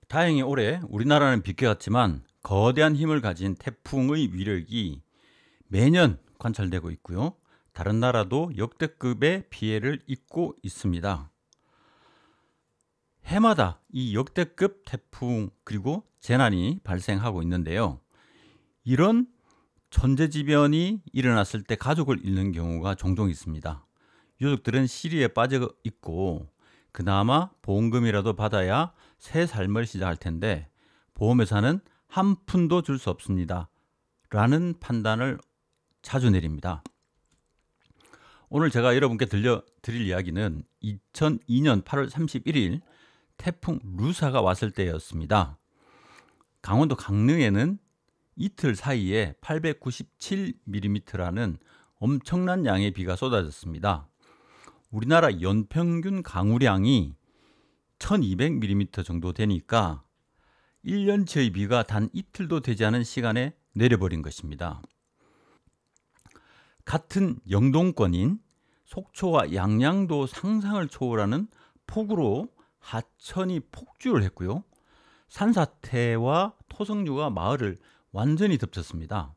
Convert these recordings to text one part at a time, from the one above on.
다행히 올해 우리나라는 비껴갔지만 거대한 힘을 가진 태풍의 위력이 매년 관찰되고 있고요. 다른 나라도 역대급의 피해를 입고 있습니다. 해마다 이 역대급 태풍 그리고 재난이 발생하고 있는데요. 이런 천재지변이 일어났을 때 가족을 잃는 경우가 종종 있습니다. 유족들은 시리에 빠져 있고 그나마 보험금이라도 받아야 새 삶을 시작할 텐데 보험회사는 한 푼도 줄 수 없습니다. 라는 판단을 자주 내립니다. 오늘 제가 여러분께 들려드릴 이야기는 2002년 8월 31일 태풍 루사가 왔을 때였습니다. 강원도 강릉에는 이틀 사이에 897mm라는 엄청난 양의 비가 쏟아졌습니다. 우리나라 연평균 강우량이 1200mm 정도 되니까 1년치의 비가 단 이틀도 되지 않은 시간에 내려버린 것입니다. 같은 영동권인 속초와 양양도 상상을 초월하는 폭우로 하천이 폭주를 했고요. 산사태와 토성류가 마을을 완전히 덮쳤습니다.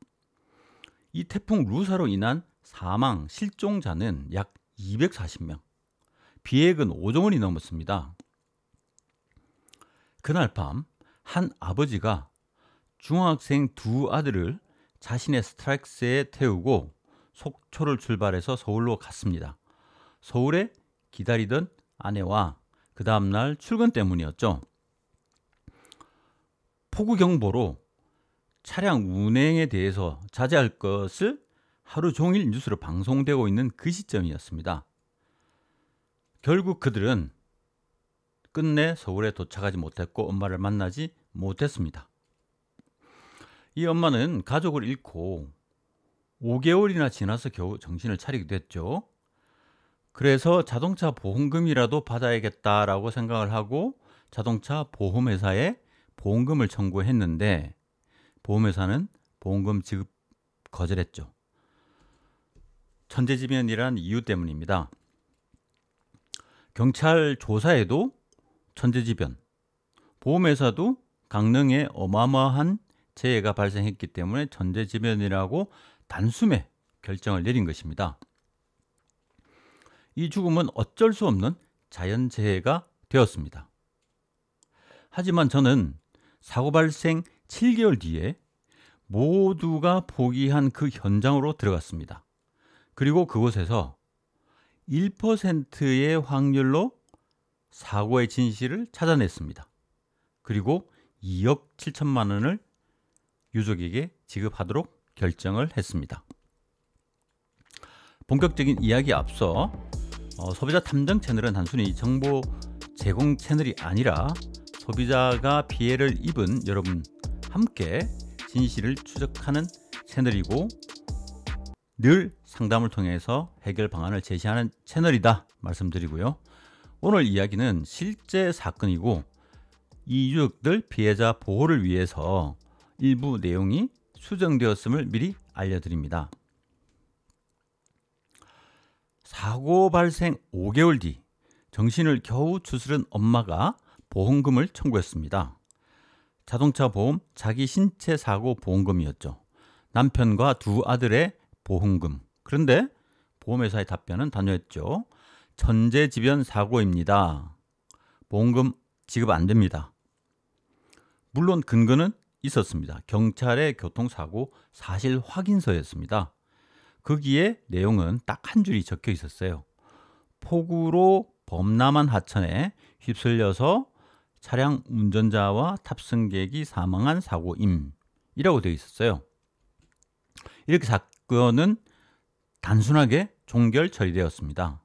이 태풍 루사로 인한 사망, 실종자는 약 240명, 비액은 5조 원이 넘었습니다. 그날 밤 한 아버지가 중학생 두 아들을 자신의 스트라이크스에 태우고 속초를 출발해서 서울로 갔습니다. 서울에 기다리던 아내와 그 다음날 출근 때문이었죠. 폭우경보로 차량 운행에 대해서 자제할 것을 하루 종일 뉴스로 방송되고 있는 그 시점이었습니다. 결국 그들은 끝내 서울에 도착하지 못했고 엄마를 만나지 못했습니다. 이 엄마는 가족을 잃고 5개월이나 지나서 겨우 정신을 차리게 됐죠. 그래서 자동차 보험금이라도 받아야겠다라고 생각을 하고 자동차 보험회사에 보험금을 청구했는데 보험회사는 보험금 지급 거절했죠. 천재지변이란 이유 때문입니다. 경찰 조사에도 천재지변, 보험회사도 강릉에 어마어마한 재해가 발생했기 때문에 천재지변이라고 단숨에 결정을 내린 것입니다. 이 죽음은 어쩔 수 없는 자연재해가 되었습니다. 하지만 저는 사고 발생 7개월 뒤에 모두가 포기한 그 현장으로 들어갔습니다. 그리고 그곳에서 1%의 확률로 사고의 진실을 찾아냈습니다. 그리고 2억 7천만 원을 유족에게 지급하도록 결정을 했습니다. 본격적인 이야기에 앞서 소비자 탐정 채널은 단순히 정보 제공 채널이 아니라 소비자가 피해를 입은 여러분 함께 진실을 추적하는 채널이고 늘 상담을 통해서 해결 방안을 제시하는 채널이다 말씀드리고요. 오늘 이야기는 실제 사건이고 이 유족들 피해자 보호를 위해서 일부 내용이 수정되었음을 미리 알려드립니다. 사고 발생 5개월 뒤 정신을 겨우 추스른 엄마가 보험금을 청구했습니다. 자동차 보험 자기 신체 사고 보험금이었죠. 남편과 두 아들의 보험금. 그런데 보험회사의 답변은 단호했죠. 천재지변 사고입니다. 보험금 지급 안 됩니다. 물론 근거는 있었습니다. 경찰의 교통사고 사실 확인서였습니다. 거기에 내용은 딱 한 줄이 적혀 있었어요. 폭우로 범람한 하천에 휩쓸려서 차량 운전자와 탑승객이 사망한 사고임이라고 되어 있었어요. 이렇게 사건은 단순하게 종결 처리되었습니다.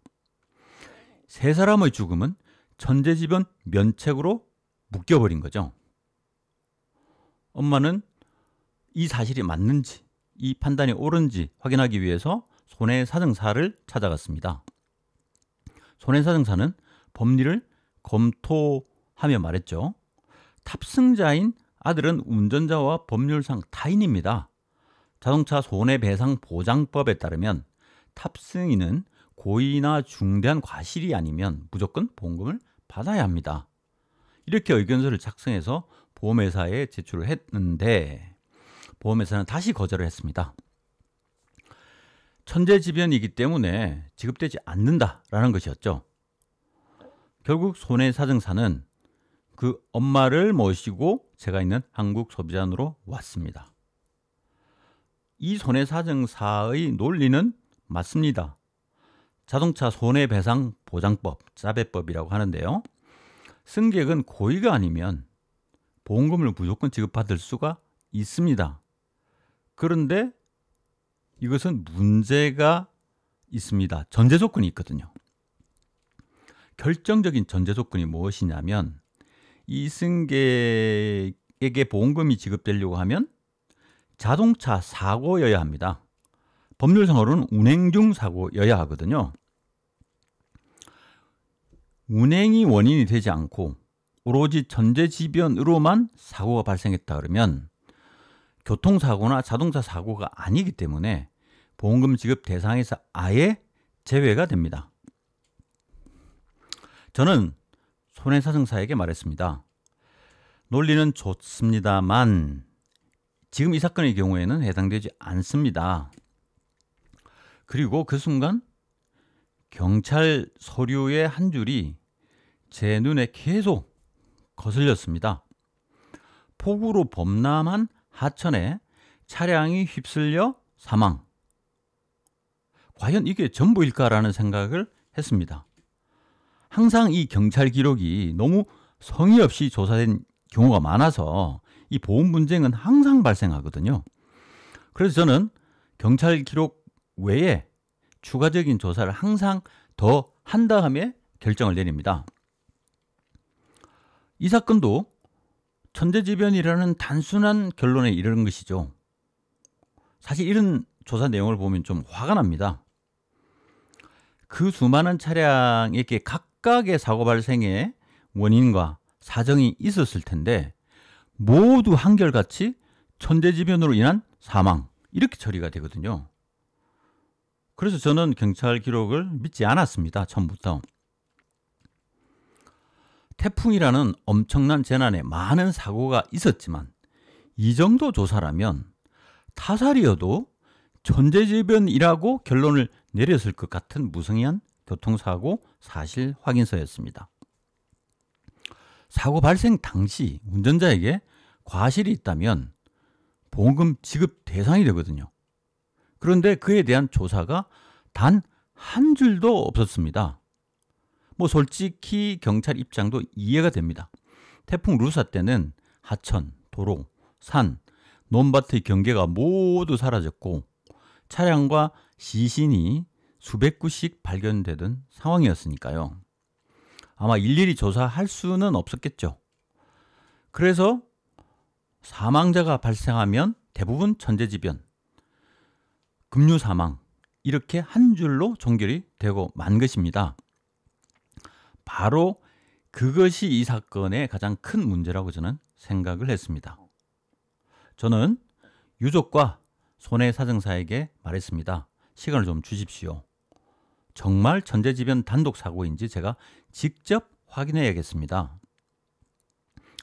세 사람의 죽음은 천재지변 면책으로 묶여버린 거죠. 엄마는 이 사실이 맞는지, 이 판단이 옳은지 확인하기 위해서 손해사정사를 찾아갔습니다. 손해사정사는 법리를 검토하며 말했죠. 탑승자인 아들은 운전자와 법률상 타인입니다. 자동차 손해배상보장법에 따르면 탑승인은 고의나 중대한 과실이 아니면 무조건 보험금을 받아야 합니다. 이렇게 의견서를 작성해서 보험회사에 제출을 했는데 보험회사는 다시 거절을 했습니다. 천재지변이기 때문에 지급되지 않는다라는 것이었죠. 결국 손해사정사는 그 엄마를 모시고 제가 있는 한국소비자원으로 왔습니다. 이 손해사정사의 논리는 맞습니다. 자동차 손해배상보장법, 자배법이라고 하는데요. 승객은 고의가 아니면 보험금을 무조건 지급받을 수가 있습니다. 그런데 이것은 문제가 있습니다. 전제 조건이 있거든요. 결정적인 전제 조건이 무엇이냐면 이 승객에게 보험금이 지급되려고 하면 자동차 사고여야 합니다. 법률상으로는 운행 중 사고여야 하거든요. 운행이 원인이 되지 않고 오로지 천재지변으로만 사고가 발생했다 그러면 교통사고나 자동차 사고가 아니기 때문에 보험금 지급 대상에서 아예 제외가 됩니다. 저는 손해사정사에게 말했습니다. 논리는 좋습니다만 지금 이 사건의 경우에는 해당되지 않습니다. 그리고 그 순간 경찰 서류의 한 줄이 제 눈에 계속 거슬렸습니다. 폭우로 범람한 하천에 차량이 휩쓸려 사망. 과연 이게 전부일까라는 생각을 했습니다. 항상 이 경찰 기록이 너무 성의 없이 조사된 경우가 많아서 이 보험 분쟁은 항상 발생하거든요. 그래서 저는 경찰 기록 외에 추가적인 조사를 항상 더 한 다음에 결정을 내립니다. 이 사건도 천재지변이라는 단순한 결론에 이르는 것이죠. 사실 이런 조사 내용을 보면 좀 화가 납니다. 그 수많은 차량에게 각각의 사고 발생의 원인과 사정이 있었을 텐데 모두 한결같이 천재지변으로 인한 사망 이렇게 처리가 되거든요. 그래서 저는 경찰 기록을 믿지 않았습니다. 처음부터. 태풍이라는 엄청난 재난에 많은 사고가 있었지만 이 정도 조사라면 타살이어도 천재지변이라고 결론을 내렸을 것 같은 무성의한 교통사고 사실 확인서였습니다. 사고 발생 당시 운전자에게 과실이 있다면 보험금 지급 대상이 되거든요. 그런데 그에 대한 조사가 단 한 줄도 없었습니다. 솔직히 경찰 입장도 이해가 됩니다. 태풍 루사 때는 하천, 도로, 산, 논밭의 경계가 모두 사라졌고 차량과 시신이 수백 구씩 발견되던 상황이었으니까요. 아마 일일이 조사할 수는 없었겠죠. 그래서 사망자가 발생하면 대부분 천재지변, 급류사망 이렇게 한 줄로 종결이 되고 만 것입니다. 바로 그것이 이 사건의 가장 큰 문제라고 저는 생각을 했습니다. 저는 유족과 손해사정사에게 말했습니다. 시간을 좀 주십시오. 정말 천재지변 단독 사고인지 제가 직접 확인해야겠습니다.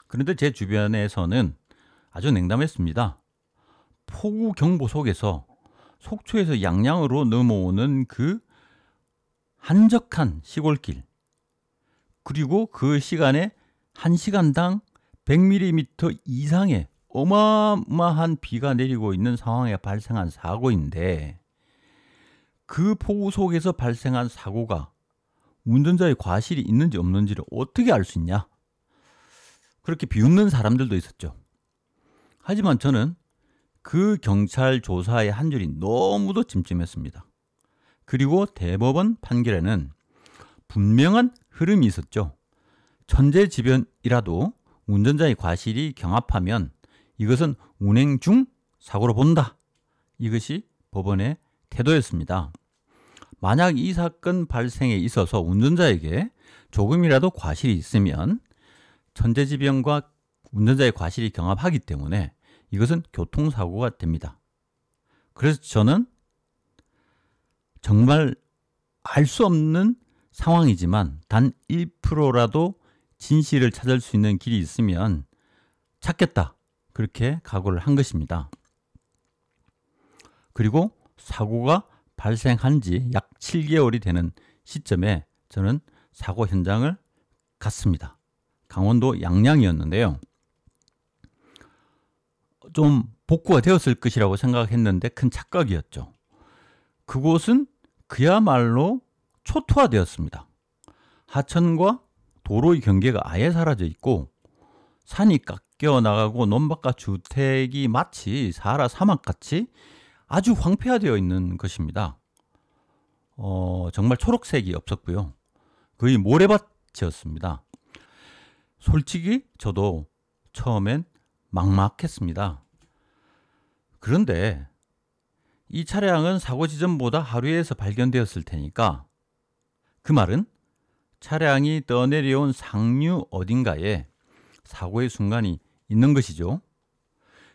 그런데 제 주변에서는 아주 냉담했습니다. 폭우 경보 속에서 속초에서 양양으로 넘어오는 그 한적한 시골길 그리고 그 시간에 1시간당 100mm 이상의 어마어마한 비가 내리고 있는 상황에 발생한 사고인데 그 폭우 속에서 발생한 사고가 운전자의 과실이 있는지 없는지를 어떻게 알 수 있냐? 그렇게 비웃는 사람들도 있었죠. 하지만 저는 그 경찰 조사의 한 줄이 너무도 찜찜했습니다. 그리고 대법원 판결에는 분명한 흐름이 있었죠. 천재지변이라도 운전자의 과실이 경합하면 이것은 운행 중 사고로 본다. 이것이 법원의 태도였습니다. 만약 이 사건 발생에 있어서 운전자에게 조금이라도 과실이 있으면 천재지변과 운전자의 과실이 경합하기 때문에 이것은 교통사고가 됩니다. 그래서 저는 정말 알 수 없는 상황이지만 단 1%라도 진실을 찾을 수 있는 길이 있으면 찾겠다. 그렇게 각오를 한 것입니다. 그리고 사고가 발생한 지 약 7개월이 되는 시점에 저는 사고 현장을 갔습니다. 강원도 양양이었는데요. 좀 복구가 되었을 것이라고 생각했는데 큰 착각이었죠. 그곳은 그야말로 초토화되었습니다. 하천과 도로의 경계가 아예 사라져 있고 산이 깎여 나가고 논밭과 주택이 마치 사하라 사막같이 아주 황폐화되어 있는 것입니다. 정말 초록색이 없었고요. 거의 모래밭이었습니다. 솔직히 저도 처음엔 막막했습니다. 그런데 이 차량은 사고 지점보다 하루에서 발견되었을 테니까 그 말은 차량이 떠내려온 상류 어딘가에 사고의 순간이 있는 것이죠.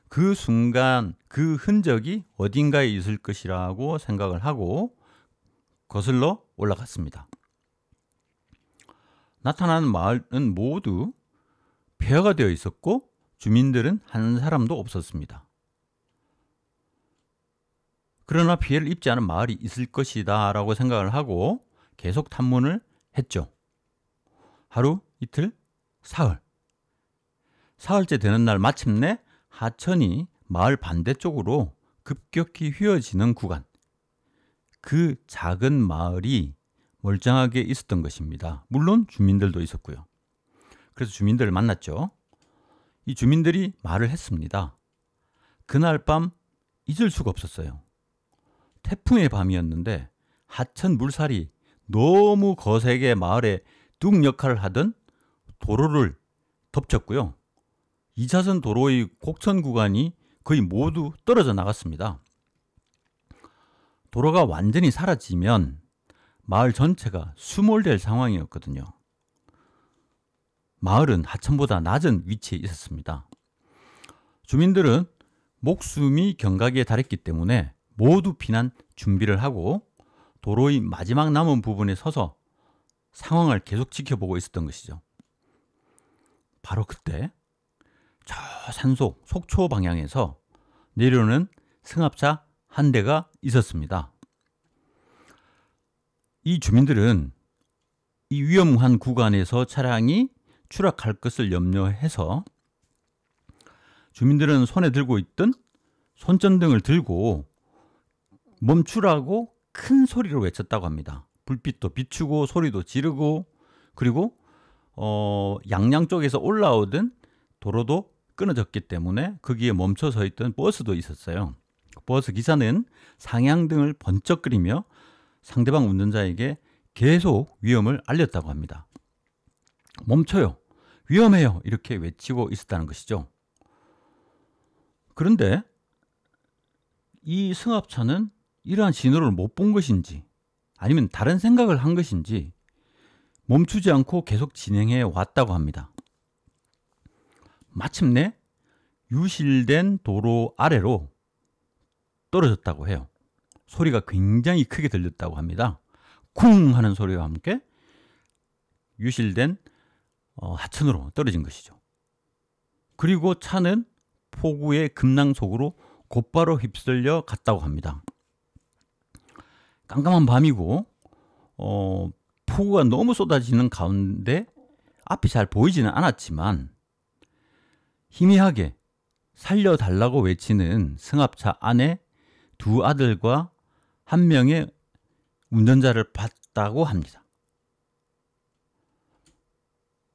그 순간, 그 흔적이 어딘가에 있을 것이라고 생각을 하고 거슬러 올라갔습니다. 나타난 마을은 모두 폐허가 되어 있었고 주민들은 한 사람도 없었습니다. 그러나 피해를 입지 않은 마을이 있을 것이다 라고 생각을 하고 계속 탐문을 했죠. 하루, 이틀, 사흘째 되는 날 마침내 하천이 마을 반대쪽으로 급격히 휘어지는 구간, 그 작은 마을이 멀쩡하게 있었던 것입니다. 물론 주민들도 있었고요. 그래서 주민들을 만났죠. 이 주민들이 말을 했습니다. 그날 밤 잊을 수가 없었어요. 태풍의 밤이었는데 하천 물살이 너무 거세게 마을에 둑 역할을 하던 도로를 덮쳤고요. 2차선 도로의 곡선 구간이 거의 모두 떨어져 나갔습니다. 도로가 완전히 사라지면 마을 전체가 수몰될 상황이었거든요. 마을은 하천보다 낮은 위치에 있었습니다. 주민들은 목숨이 경각에 달했기 때문에 모두 피난 준비를 하고 도로의 마지막 남은 부분에 서서 상황을 계속 지켜보고 있었던 것이죠. 바로 그때 저 산속 속초 방향에서 내려오는 승합차 한 대가 있었습니다. 이 주민들은 이 위험한 구간에서 차량이 추락할 것을 염려해서 주민들은 손에 들고 있던 손전등을 들고 멈추라고 큰 소리로 외쳤다고 합니다. 불빛도 비추고 소리도 지르고 그리고 양양 쪽에서 올라오던 도로도 끊어졌기 때문에 거기에 멈춰 서 있던 버스도 있었어요. 버스 기사는 상향등을 번쩍거리며 상대방 운전자에게 계속 위험을 알렸다고 합니다. 멈춰요. 위험해요. 이렇게 외치고 있었다는 것이죠. 그런데 이 승합차는 이러한 신호를 못 본 것인지 아니면 다른 생각을 한 것인지 멈추지 않고 계속 진행해 왔다고 합니다. 마침내 유실된 도로 아래로 떨어졌다고 해요. 소리가 굉장히 크게 들렸다고 합니다. 쿵 하는 소리와 함께 유실된 하천으로 떨어진 것이죠. 그리고 차는 폭우의 급낭속으로 곧바로 휩쓸려 갔다고 합니다. 깜깜한 밤이고 폭우가 너무 쏟아지는 가운데 앞이 잘 보이지는 않았지만 희미하게 살려달라고 외치는 승합차 안에 두 아들과 한 명의 운전자를 봤다고 합니다.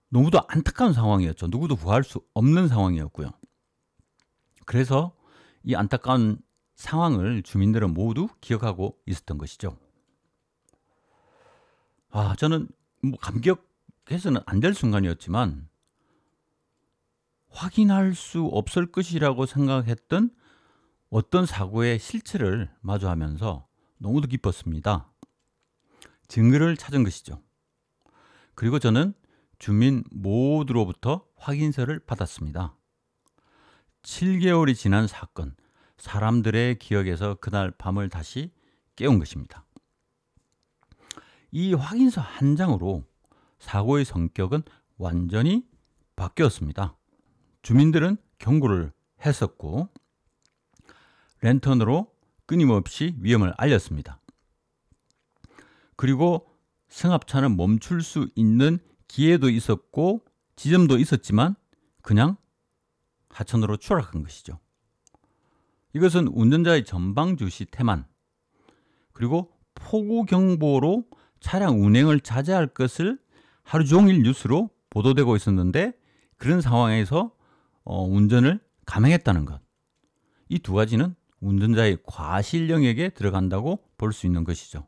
너무도 안타까운 상황이었죠. 누구도 구할 수 없는 상황이었고요. 그래서 이 안타까운 상황을 주민들은 모두 기억하고 있었던 것이죠. 저는 감격해서는 안 될 순간이었지만 확인할 수 없을 것이라고 생각했던 어떤 사고의 실체를 마주하면서 너무도 기뻤습니다. 증거를 찾은 것이죠. 그리고 저는 주민 모두로부터 확인서를 받았습니다. 7개월이 지난 사건, 사람들의 기억에서 그날 밤을 다시 깨운 것입니다. 이 확인서 한 장으로 사고의 성격은 완전히 바뀌었습니다. 주민들은 경고를 했었고 랜턴으로 끊임없이 위험을 알렸습니다. 그리고 승합차는 멈출 수 있는 기회도 있었고 지점도 있었지만 그냥 하천으로 추락한 것이죠. 이것은 운전자의 전방 주시 태만, 그리고 폭우 경보로 차량 운행을 자제할 것을 하루 종일 뉴스로 보도되고 있었는데 그런 상황에서 운전을 감행했다는 것. 이 두 가지는 운전자의 과실 영역에 들어간다고 볼 수 있는 것이죠.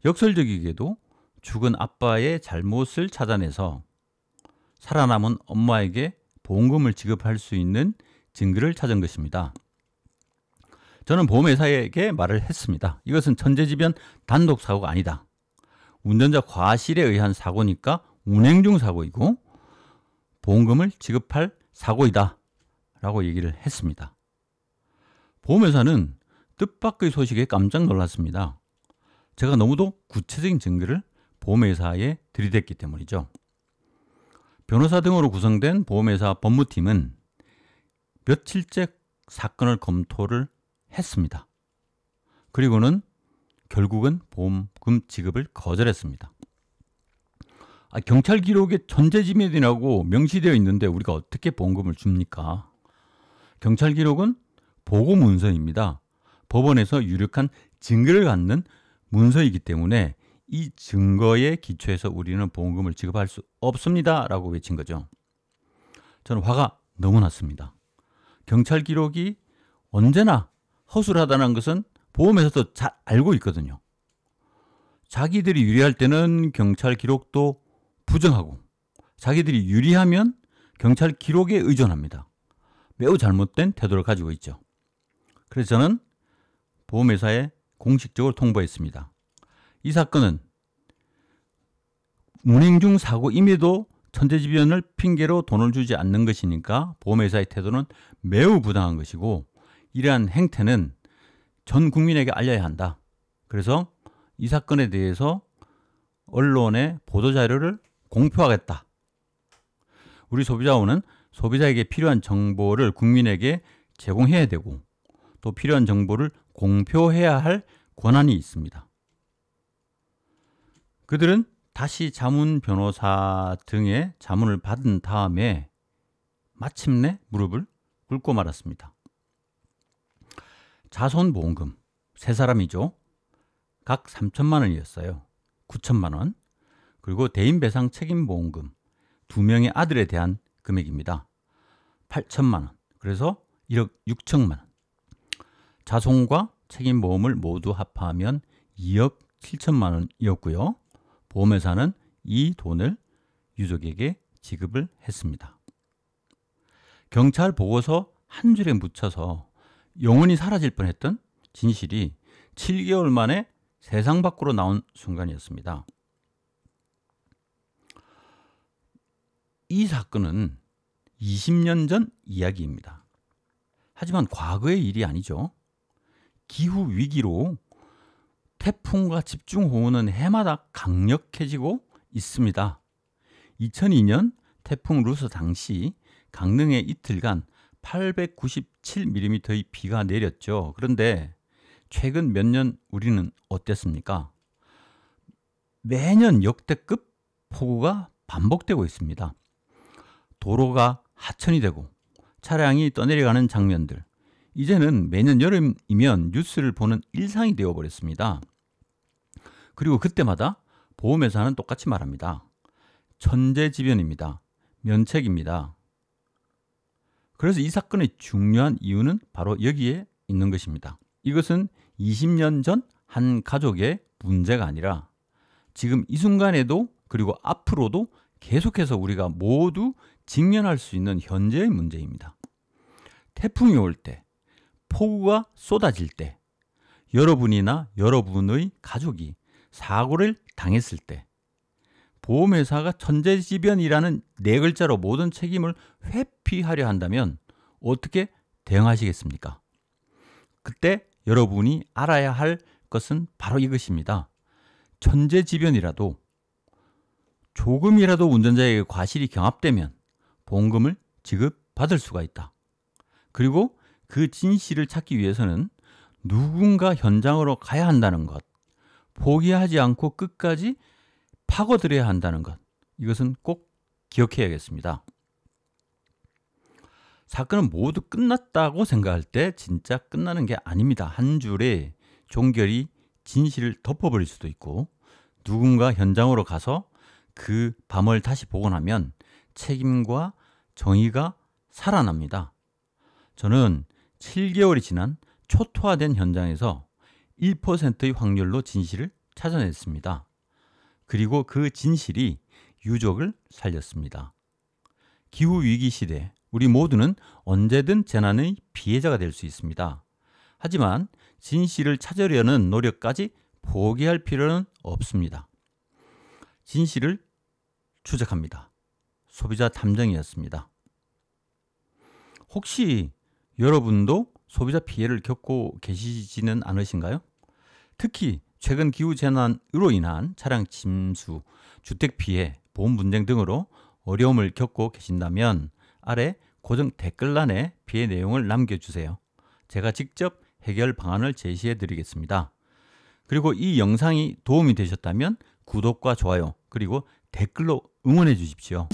역설적이게도 죽은 아빠의 잘못을 찾아내서 살아남은 엄마에게 보험금을 지급할 수 있는 증거를 찾은 것입니다. 저는 보험회사에게 말을 했습니다. 이것은 천재지변 단독 사고가 아니다. 운전자 과실에 의한 사고니까 운행 중 사고이고 보험금을 지급할 사고이다 라고 얘기를 했습니다. 보험회사는 뜻밖의 소식에 깜짝 놀랐습니다. 제가 너무도 구체적인 증거를 보험회사에 들이댔기 때문이죠. 변호사 등으로 구성된 보험회사 법무팀은 며칠째 사건을 검토를 했습니다. 그리고는 결국은 보험금 지급을 거절했습니다. 경찰 기록에 천재지변이라고 명시되어 있는데 우리가 어떻게 보험금을 줍니까? 경찰 기록은 보고 문서입니다. 법원에서 유력한 증거를 갖는 문서이기 때문에 이 증거에 기초해서 우리는 보험금을 지급할 수 없습니다 라고 외친 거죠. 저는 화가 너무 났습니다. 경찰 기록이 언제나 허술하다는 것은 보험회사도 잘 알고 있거든요. 자기들이 유리할 때는 경찰 기록도 부정하고 자기들이 유리하면 경찰 기록에 의존합니다. 매우 잘못된 태도를 가지고 있죠. 그래서 저는 보험회사에 공식적으로 통보했습니다. 이 사건은 운행 중 사고임에도 천재지변을 핑계로 돈을 주지 않는 것이니까 보험회사의 태도는 매우 부당한 것이고 이러한 행태는 전 국민에게 알려야 한다. 그래서 이 사건에 대해서 언론에 보도자료를 공표하겠다. 우리 소비자원은 소비자에게 필요한 정보를 국민에게 제공해야 되고 또 필요한 정보를 공표해야 할 권한이 있습니다. 그들은 다시 자문 변호사 등의 자문을 받은 다음에 마침내 무릎을 꿇고 말았습니다. 자손보험금, 세 사람이죠. 각 3천만 원이었어요. 9천만 원. 그리고 대인배상 책임보험금, 2명의 아들에 대한 금액입니다. 8천만 원. 그래서 1억 6천만 원. 자손과 책임보험을 모두 합하면 2억 7천만 원이었고요. 보험회사는 이 돈을 유족에게 지급을 했습니다. 경찰 보고서 한 줄에 묻혀서 영원히 사라질 뻔했던 진실이 7개월 만에 세상 밖으로 나온 순간이었습니다. 이 사건은 20년 전 이야기입니다. 하지만 과거의 일이 아니죠. 기후위기로 태풍과 집중호우는 해마다 강력해지고 있습니다. 2002년 태풍 루스 당시 강릉에 이틀간 897mm의 비가 내렸죠. 그런데 최근 몇 년 우리는 어땠습니까? 매년 역대급 폭우가 반복되고 있습니다. 도로가 하천이 되고 차량이 떠내려가는 장면들, 이제는 매년 여름이면 뉴스를 보는 일상이 되어버렸습니다. 그리고 그때마다 보험회사는 똑같이 말합니다. 천재지변입니다. 면책입니다. 그래서 이 사건의 중요한 이유는 바로 여기에 있는 것입니다. 이것은 20년 전 한 가족의 문제가 아니라 지금 이 순간에도 그리고 앞으로도 계속해서 우리가 모두 직면할 수 있는 현재의 문제입니다. 태풍이 올 때, 폭우가 쏟아질 때, 여러분이나 여러분의 가족이 사고를 당했을 때 보험회사가 천재지변이라는 네 글자로 모든 책임을 회피하려 한다면 어떻게 대응하시겠습니까? 그때 여러분이 알아야 할 것은 바로 이것입니다. 천재지변이라도 조금이라도 운전자에게 과실이 경합되면 보험금을 지급받을 수가 있다. 그리고 그 진실을 찾기 위해서는 누군가 현장으로 가야 한다는 것, 포기하지 않고 끝까지 파고들어야 한다는 것, 이것은 꼭 기억해야겠습니다. 사건은 모두 끝났다고 생각할 때 진짜 끝나는 게 아닙니다. 한 줄의 종결이 진실을 덮어버릴 수도 있고, 누군가 현장으로 가서 그 밤을 다시 보고 나면 책임과 정의가 살아납니다. 저는 7개월이 지난 초토화된 현장에서 1%의 확률로 진실을 찾아냈습니다. 그리고 그 진실이 유족을 살렸습니다. 기후위기 시대, 우리 모두는 언제든 재난의 피해자가 될 수 있습니다. 하지만 진실을 찾으려는 노력까지 포기할 필요는 없습니다. 진실을 추적합니다. 소비자 탐정이었습니다. 혹시 여러분도 소비자 피해를 겪고 계시지는 않으신가요? 특히 최근 기후재난으로 인한 차량 침수, 주택 피해, 보험 분쟁 등으로 어려움을 겪고 계신다면 아래 고정 댓글란에 피해 내용을 남겨주세요. 제가 직접 해결 방안을 제시해 드리겠습니다. 그리고 이 영상이 도움이 되셨다면 구독과 좋아요, 그리고 댓글로 응원해 주십시오.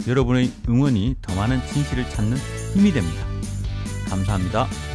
여러분의 응원이 더 많은 진실을 찾는 힘이 됩니다. 감사합니다.